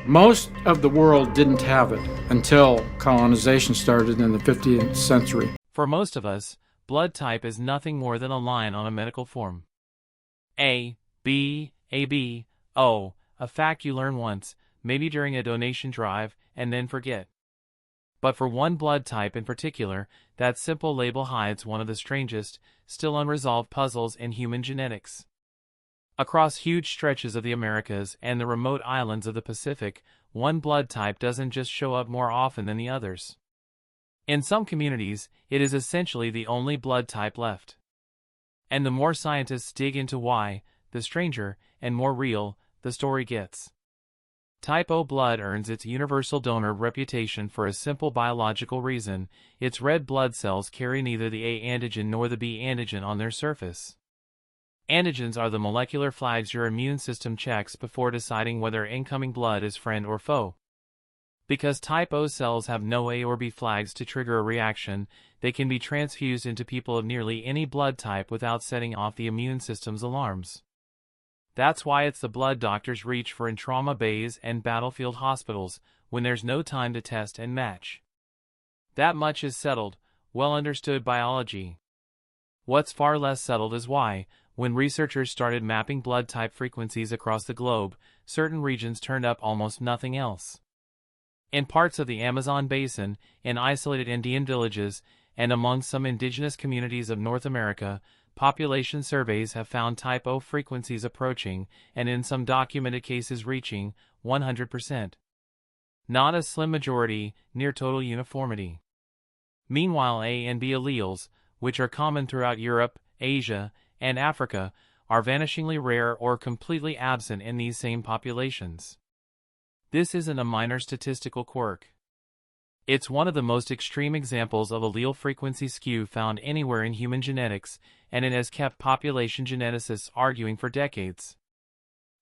Most of the world didn't have it until colonization started in the 15th century. For most of us, blood type is nothing more than a line on a medical form. A, B, AB, O, a fact you learn once, maybe during a donation drive, and then forget. But for one blood type in particular, that simple label hides one of the strangest, still unresolved puzzles in human genetics. Across huge stretches of the Americas and the remote islands of the Pacific, one blood type doesn't just show up more often than the others. In some communities, it is essentially the only blood type left. And the more scientists dig into why, the stranger and more real the story gets. Type O blood earns its universal donor reputation for a simple biological reason: its red blood cells carry neither the A antigen nor the B antigen on their surface. Antigens are the molecular flags your immune system checks before deciding whether incoming blood is friend or foe. Because type O cells have no A or B flags to trigger a reaction, they can be transfused into people of nearly any blood type without setting off the immune system's alarms. That's why it's the blood doctors reach for in trauma bays and battlefield hospitals, when there's no time to test and match. That much is settled, well understood biology. What's far less settled is why, when researchers started mapping blood type frequencies across the globe, certain regions turned up almost nothing else. In parts of the Amazon basin, in isolated Indian villages, and among some indigenous communities of North America, population surveys have found type O frequencies approaching, and in some documented cases reaching, 100%. Not a slim majority, near total uniformity. Meanwhile, A and B alleles, which are common throughout Europe, Asia, and Africa, are vanishingly rare or completely absent in these same populations. This isn't a minor statistical quirk. It's one of the most extreme examples of allele frequency skew found anywhere in human genetics, and it has kept population geneticists arguing for decades.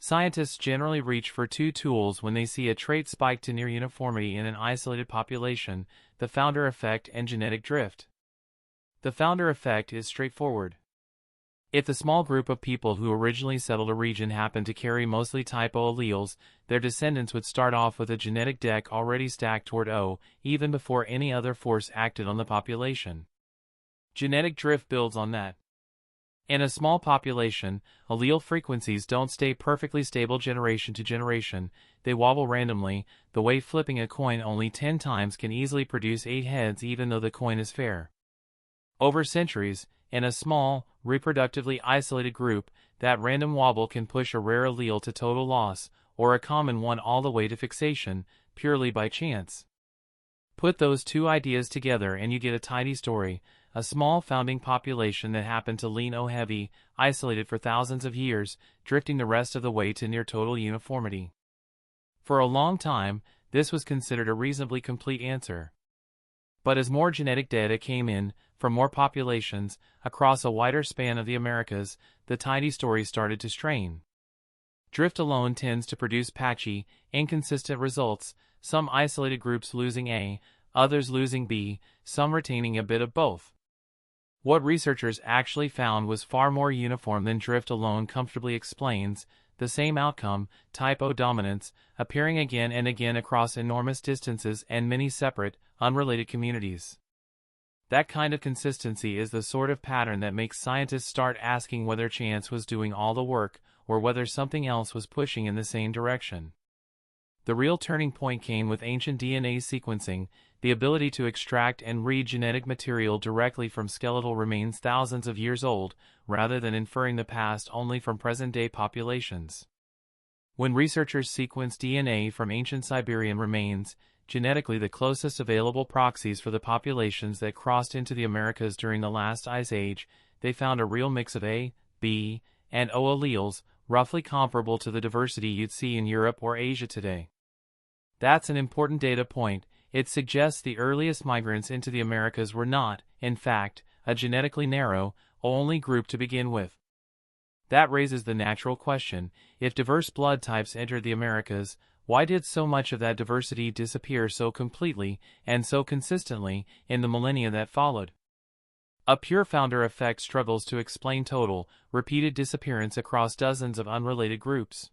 Scientists generally reach for two tools when they see a trait spike to near uniformity in an isolated population: the founder effect and genetic drift. The founder effect is straightforward. If the small group of people who originally settled a region happened to carry mostly type O alleles, their descendants would start off with a genetic deck already stacked toward O, even before any other force acted on the population. Genetic drift builds on that. In a small population, allele frequencies don't stay perfectly stable generation to generation, they wobble randomly, the way flipping a coin only 10 times can easily produce 8 heads even though the coin is fair. Over centuries, in a small, reproductively isolated group, that random wobble can push a rare allele to total loss, or a common one all the way to fixation, purely by chance. Put those two ideas together and you get a tidy story: a small founding population that happened to lean O-heavy, isolated for thousands of years, drifting the rest of the way to near total uniformity. For a long time, this was considered a reasonably complete answer. But as more genetic data came in, from more populations, across a wider span of the Americas, the tidy story started to strain. Drift alone tends to produce patchy, inconsistent results, some isolated groups losing A, others losing B, some retaining a bit of both. What researchers actually found was far more uniform than drift alone comfortably explains: the same outcome, type O dominance, appearing again and again across enormous distances and many separate, unrelated communities. That kind of consistency is the sort of pattern that makes scientists start asking whether chance was doing all the work, or whether something else was pushing in the same direction. The real turning point came with ancient DNA sequencing, the ability to extract and read genetic material directly from skeletal remains thousands of years old, rather than inferring the past only from present-day populations. When researchers sequenced DNA from ancient Siberian remains, genetically the closest available proxies for the populations that crossed into the Americas during the last ice age, they found a real mix of A, B, and O alleles, roughly comparable to the diversity you'd see in Europe or Asia today. That's an important data point. It suggests the earliest migrants into the Americas were not, in fact, a genetically narrow, O-only group to begin with. That raises the natural question: if diverse blood types entered the Americas, why did so much of that diversity disappear so completely and so consistently in the millennia that followed? A pure founder effect struggles to explain total, repeated disappearance across dozens of unrelated groups.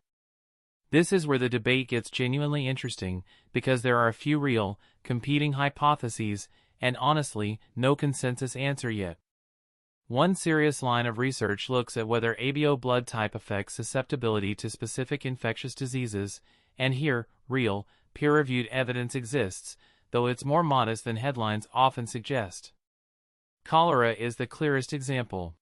This is where the debate gets genuinely interesting, because there are a few real, competing hypotheses, and honestly, no consensus answer yet. One serious line of research looks at whether ABO blood type affects susceptibility to specific infectious diseases, and here, real, peer-reviewed evidence exists, though it's more modest than headlines often suggest. Cholera is the clearest example.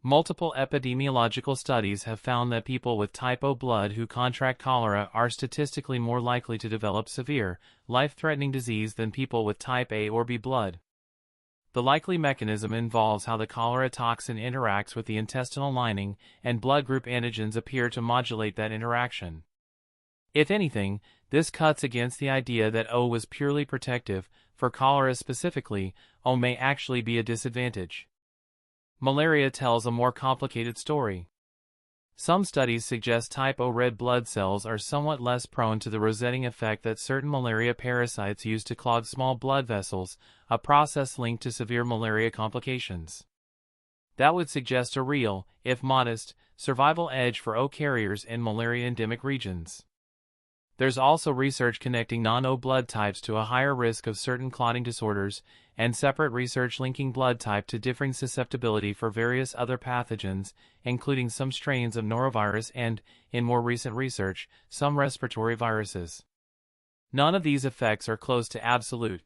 Multiple epidemiological studies have found that people with type O blood who contract cholera are statistically more likely to develop severe, life-threatening disease than people with type A or B blood. The likely mechanism involves how the cholera toxin interacts with the intestinal lining, and blood group antigens appear to modulate that interaction. If anything, this cuts against the idea that O was purely protective. For cholera specifically, O may actually be a disadvantage. Malaria tells a more complicated story. Some studies suggest type O red blood cells are somewhat less prone to the rosetting effect that certain malaria parasites use to clog small blood vessels, a process linked to severe malaria complications. That would suggest a real, if modest, survival edge for O carriers in malaria-endemic regions. There's also research connecting non-O blood types to a higher risk of certain clotting disorders, and separate research linking blood type to differing susceptibility for various other pathogens, including some strains of norovirus and, in more recent research, some respiratory viruses. None of these effects are close to absolute.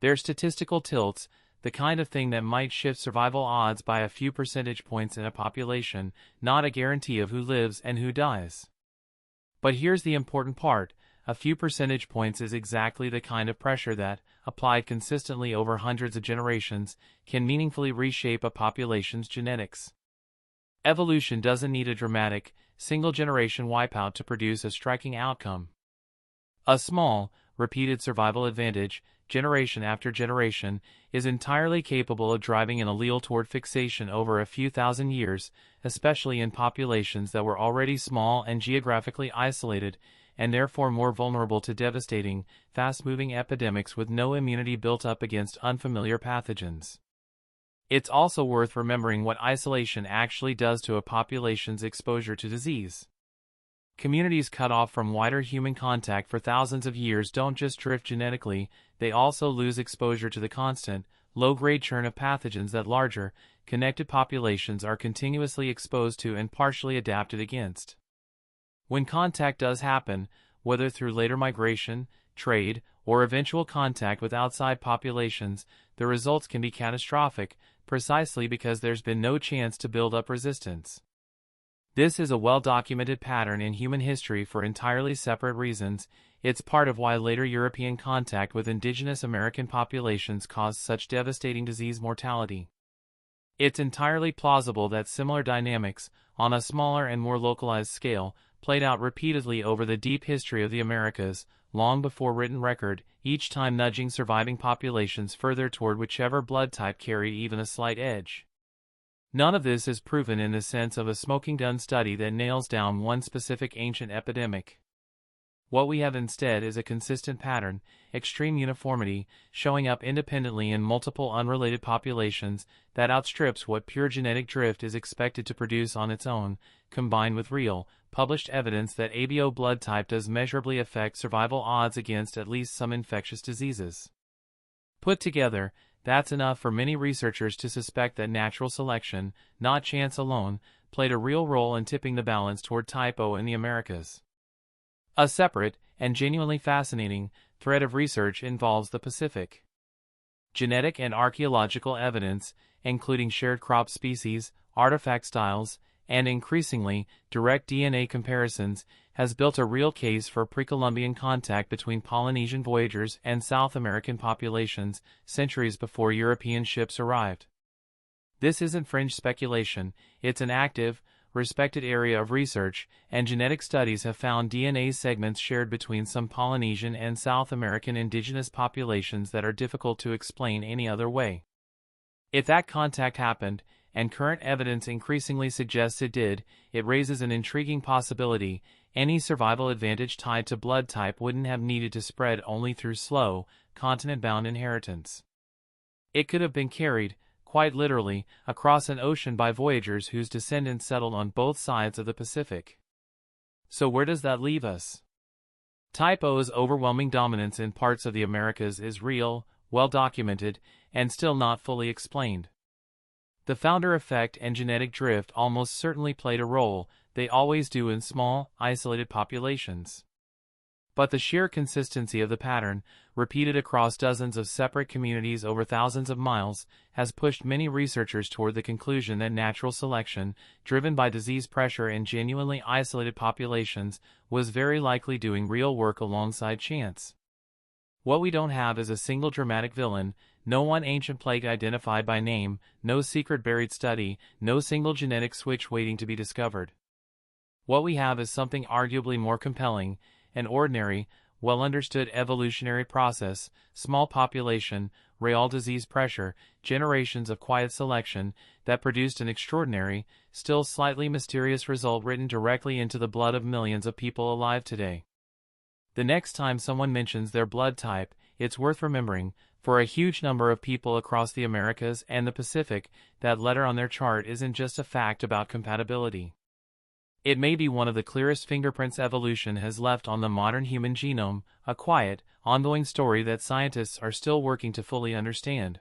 They're statistical tilts, the kind of thing that might shift survival odds by a few percentage points in a population, not a guarantee of who lives and who dies. But here's the important part: a few percentage points is exactly the kind of pressure that, applied consistently over hundreds of generations, can meaningfully reshape a population's genetics. Evolution doesn't need a dramatic, single-generation wipeout to produce a striking outcome. A small, repeated survival advantage, generation after generation, is entirely capable of driving an allele toward fixation over a few thousand years, especially in populations that were already small and geographically isolated, and therefore more vulnerable to devastating, fast-moving epidemics with no immunity built up against unfamiliar pathogens. It's also worth remembering what isolation actually does to a population's exposure to disease. Communities cut off from wider human contact for thousands of years don't just drift genetically, they also lose exposure to the constant, low-grade churn of pathogens that larger, connected populations are continuously exposed to and partially adapted against. When contact does happen, whether through later migration, trade, or eventual contact with outside populations, the results can be catastrophic, precisely because there's been no chance to build up resistance. This is a well-documented pattern in human history for entirely separate reasons. It's part of why later European contact with indigenous American populations caused such devastating disease mortality. It's entirely plausible that similar dynamics, on a smaller and more localized scale, played out repeatedly over the deep history of the Americas, long before written record, each time nudging surviving populations further toward whichever blood type carried even a slight edge. None of this is proven in the sense of a smoking gun study that nails down one specific ancient epidemic. What we have instead is a consistent pattern, extreme uniformity, showing up independently in multiple unrelated populations that outstrips what pure genetic drift is expected to produce on its own, combined with real, published evidence that ABO blood type does measurably affect survival odds against at least some infectious diseases. Put together, that's enough for many researchers to suspect that natural selection, not chance alone, played a real role in tipping the balance toward type O in the Americas. A separate, and genuinely fascinating, thread of research involves the Pacific. Genetic and archaeological evidence, including shared crop species, artifact styles, and increasingly, direct DNA comparisons, has built a real case for pre-Columbian contact between Polynesian voyagers and South American populations centuries before European ships arrived. This isn't fringe speculation, it's an active, respected area of research, and genetic studies have found DNA segments shared between some Polynesian and South American indigenous populations that are difficult to explain any other way. If that contact happened, and current evidence increasingly suggests it did, it raises an intriguing possibility: any survival advantage tied to blood type wouldn't have needed to spread only through slow, continent-bound inheritance. It could have been carried, quite literally, across an ocean by voyagers whose descendants settled on both sides of the Pacific. So where does that leave us? Type O's overwhelming dominance in parts of the Americas is real, well documented, and still not fully explained. The founder effect and genetic drift almost certainly played a role, they always do in small, isolated populations. But the sheer consistency of the pattern, repeated across dozens of separate communities over thousands of miles, has pushed many researchers toward the conclusion that natural selection, driven by disease pressure in genuinely isolated populations, was very likely doing real work alongside chance. What we don't have is a single dramatic villain, no one ancient plague identified by name, no secret buried study, no single genetic switch waiting to be discovered. What we have is something arguably more compelling, an ordinary, well-understood evolutionary process, small population, real disease pressure, generations of quiet selection, that produced an extraordinary, still slightly mysterious result written directly into the blood of millions of people alive today. The next time someone mentions their blood type, it's worth remembering, for a huge number of people across the Americas and the Pacific, that letter on their chart isn't just a fact about compatibility. It may be one of the clearest fingerprints evolution has left on the modern human genome, a quiet, ongoing story that scientists are still working to fully understand.